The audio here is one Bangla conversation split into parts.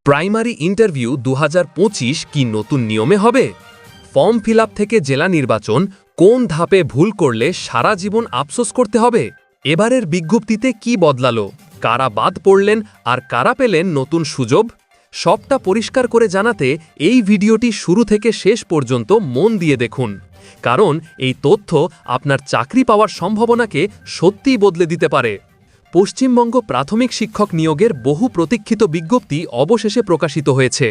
প্রাইমারি ইন্টারভিউ ২০২৫ কি নতুন নিয়মে হবে? ফর্ম ফিল আপ থেকে জেলা নির্বাচন কোন ধাপে ভুল করলে সারা জীবন আফসোস করতে হবে? এবারের বিজ্ঞপ্তিতে কি বদলালো? কারা বাদ পড়লেন আর কারা পেলেন নতুন সুযোগ? সবটা পরিষ্কার করে জানাতে এই ভিডিওটি শুরু থেকে শেষ পর্যন্ত মন দিয়ে দেখুন, কারণ এই তথ্য আপনার চাকরি পাওয়ার সম্ভাবনাকে সত্যিই বদলে দিতে পারে। পশ্চিমবঙ্গ প্রাথমিক শিক্ষক নিয়োগের বহু প্রতীক্ষিত বিজ্ঞপ্তি অবশেষে প্রকাশিত হয়েছে।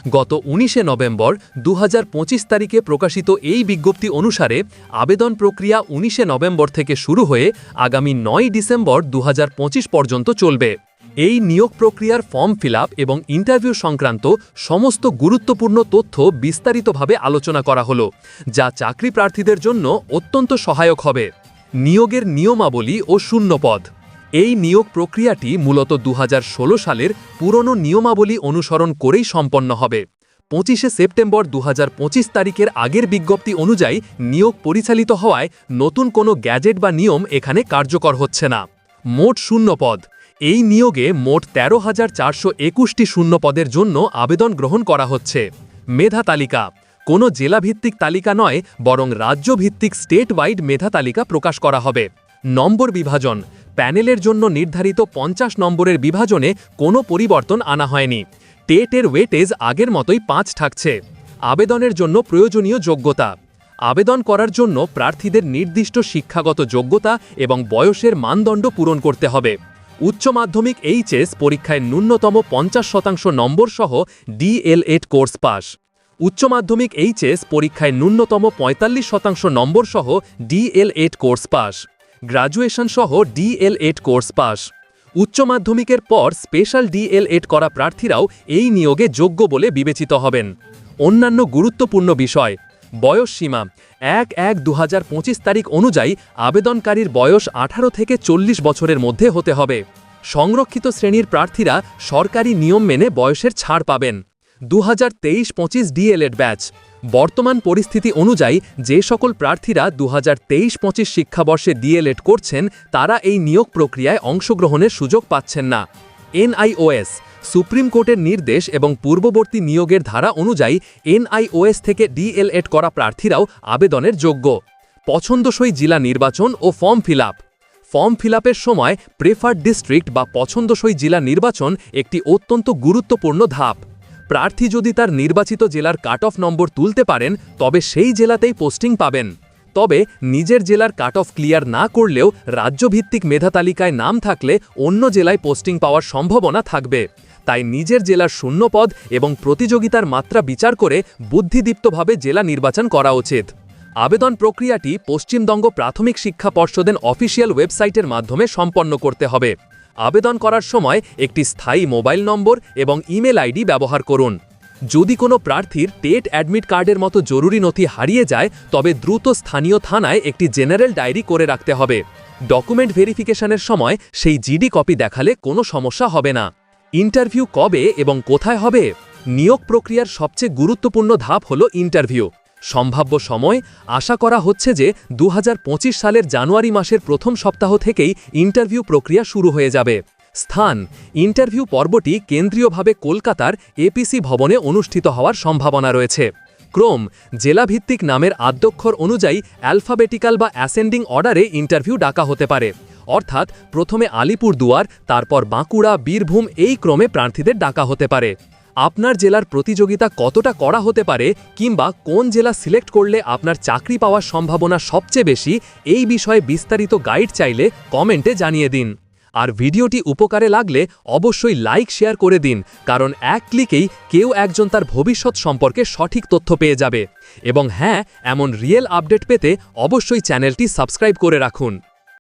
গত ১৯শে নভেম্বর ২০২৫ তারিখে প্রকাশিত এই বিজ্ঞপ্তি অনুসারে আবেদন প্রক্রিয়া ১৯শে নভেম্বর থেকে শুরু হয়ে আগামী ৯ ডিসেম্বর ২০২৫ পর্যন্ত চলবে। এই নিয়োগ প্রক্রিয়ার ফর্ম ফিল আপ এবং ইন্টারভিউ সংক্রান্ত সমস্ত গুরুত্বপূর্ণ তথ্য বিস্তারিতভাবে আলোচনা করা হলো, যা চাকরি প্রার্থীদের জন্য অত্যন্ত সহায়ক হবে। নিয়োগের নিয়মাবলী ও শূন্যপদ। এই নিয়োগ প্রক্রিয়াটি মূলত ২০১৬ সালের পুরনো নিয়মাবলী অনুসরণ করেই সম্পন্ন হবে। ২৫শে সেপ্টেম্বর ২০২৫ তারিখের আগের বিজ্ঞপ্তি অনুযায়ী নিয়োগ পরিচালিত হওয়ায় নতুন কোনো গ্যাজেট বা নিয়ম এখানে কার্যকর হচ্ছে না। মোট শূন্যপদ। এই নিয়োগে মোট ১৩,৪২১টি শূন্যপদের জন্য আবেদন গ্রহণ করা হচ্ছে। মেধা তালিকা। কোনো জেলাভিত্তিক তালিকা নয়, বরং রাজ্যভিত্তিক স্টেট ওয়াইড মেধা তালিকা প্রকাশ করা হবে। নম্বর বিভাজন। প্যানেলের জন্য নির্ধারিত ৫০ নম্বরের বিভাজনে কোনো পরিবর্তন আনা হয়নি। টেটের ওয়েটেজ আগের মতোই ৫ থাকছে। আবেদনের জন্য প্রয়োজনীয় যোগ্যতা। আবেদন করার জন্য প্রার্থীদের নির্দিষ্ট শিক্ষাগত যোগ্যতা এবং বয়সের মানদণ্ড পূরণ করতে হবে। উচ্চ মাধ্যমিক এইচএস পরীক্ষায় ন্যূনতম ৫০% নম্বর সহ ডিএলএড কোর্স পাস। উচ্চ মাধ্যমিক এইচএস পরীক্ষায় ন্যূনতম ৪৫% নম্বর সহ ডিএলএড কোর্স পাস। গ্র্যাজুয়েশন সহ ডিএলএড কোর্স পাস। উচ্চ মাধ্যমিকের পর স্পেশাল ডিএলএড করা প্রার্থীরাও এই নিয়োগে যোগ্য বলে বিবেচিত হবেন। অন্যান্য গুরুত্বপূর্ণ বিষয়। বয়স সীমা ১/১/২০২৫ তারিখ অনুযায়ী আবেদনকারীর বয়স ১৮ থেকে ৪০ বছরের মধ্যে হতে হবে। সংরক্ষিত শ্রেণীর প্রার্থীরা সরকারি নিয়ম মেনে বয়সের ছাড় পাবেন। ২০২৩-২৫ ডিএলএড ব্যাচ। বর্তমান পরিস্থিতি অনুযায়ী যে সকল প্রার্থীরা ২০২৩-২৫ শিক্ষাবর্ষে ডিএলএড করছেন তারা এই নিয়োগ প্রক্রিয়ায় অংশগ্রহণের সুযোগ পাচ্ছেন না। এনআইওএস। সুপ্রিম কোর্টের নির্দেশ এবং পূর্ববর্তী নিয়োগের ধারা অনুযায়ী এনআইওএস থেকে ডিএলএড করা প্রার্থীরাও আবেদনের যোগ্য। পছন্দসই জেলা নির্বাচন ও form fill up. Form fill আপের সময় প্রেফার্ড ডিস্ট্রিক্ট বা পছন্দসই জেলা নির্বাচন একটি অত্যন্ত গুরুত্বপূর্ণ ধাপ। প্রার্থী যদি তার নির্বাচিত জেলার কাট অফ নম্বর তুলতে পারেন তবে সেই জেলাতেই পোস্টিং পাবেন। তবে নিজের জেলার কাট অফ ক্লিয়ার না করলেও রাজ্যভিত্তিক মেধা তালিকায় নাম থাকলে অন্য জেলায় পোস্টিং পাওয়ার সম্ভাবনা থাকবে। তাই নিজের জেলার শূন্যপদ এবং প্রতিযোগিতার মাত্রা বিচার করে বুদ্ধিদীপ্তভাবে জেলা নির্বাচন করা উচিত। আবেদন প্রক্রিয়াটি পশ্চিমবঙ্গ প্রাথমিক শিক্ষা পর্ষদের অফিসিয়াল ওয়েবসাইটের মাধ্যমে সম্পন্ন করতে হবে। আবেদন করার সময় একটি স্থায়ী মোবাইল নম্বর এবং ইমেল আইডি ব্যবহার করুন। যদি কোনো প্রার্থীর টেট অ্যাডমিট কার্ডের মতো জরুরি নথি হারিয়ে যায় তবে দ্রুত স্থানীয় থানায় একটি জেনারেল ডায়েরি করে রাখতে হবে। ডকুমেন্ট ভেরিফিকেশনের সময় সেই জিডি কপি দেখালে কোনো সমস্যা হবে না। ইন্টারভিউ কবে এবং কোথায় হবে? নিয়োগ প্রক্রিয়ার সবচেয়ে গুরুত্বপূর্ণ ধাপ হল ইন্টারভিউ। সম্ভাব্য সময় আশা করা হচ্ছে যে ২০২৫ সালের জানুয়ারি মাসের প্রথম সপ্তাহ থেকেই ইন্টারভিউ প্রক্রিয়া শুরু হয়ে যাবে। স্থান। ইন্টারভিউ পর্বটি কেন্দ্রীয়ভাবে কলকাতার এপিসি ভবনে অনুষ্ঠিত হওয়ার সম্ভাবনা রয়েছে। ক্রম। জেলাভিত্তিক নামের আদ্যক্ষর অনুযায়ী অ্যালফাবেটিক্যাল বা অ্যাসেন্ডিং অর্ডারে ইন্টারভিউ ডাকা হতে পারে, অর্থাৎ প্রথমে আলিপুরদুয়ার, তারপর বাঁকুড়া, বীরভূম এই ক্রমে প্রার্থীদের ডাকা হতে পারে। আপনার জেলার প্রতিযোগিতা কতটা কড়া হতে পারে কিংবা কোন জেলা সিলেক্ট করলে আপনার চাকরি পাওয়ার সম্ভাবনা সবচেয়ে বেশি, এই বিষয়ে বিস্তারিত গাইড চাইলে কমেন্টে জানিয়ে দিন। আর ভিডিওটি উপকারে লাগলে অবশ্যই লাইক শেয়ার করে দিন, কারণ এক ক্লিকেই কেউ একজন তার ভবিষ্যৎ সম্পর্কে সঠিক তথ্য পেয়ে যাবে। এবং হ্যাঁ, এমন রিয়েল আপডেট পেতে অবশ্যই চ্যানেলটি সাবস্ক্রাইব করে রাখুন।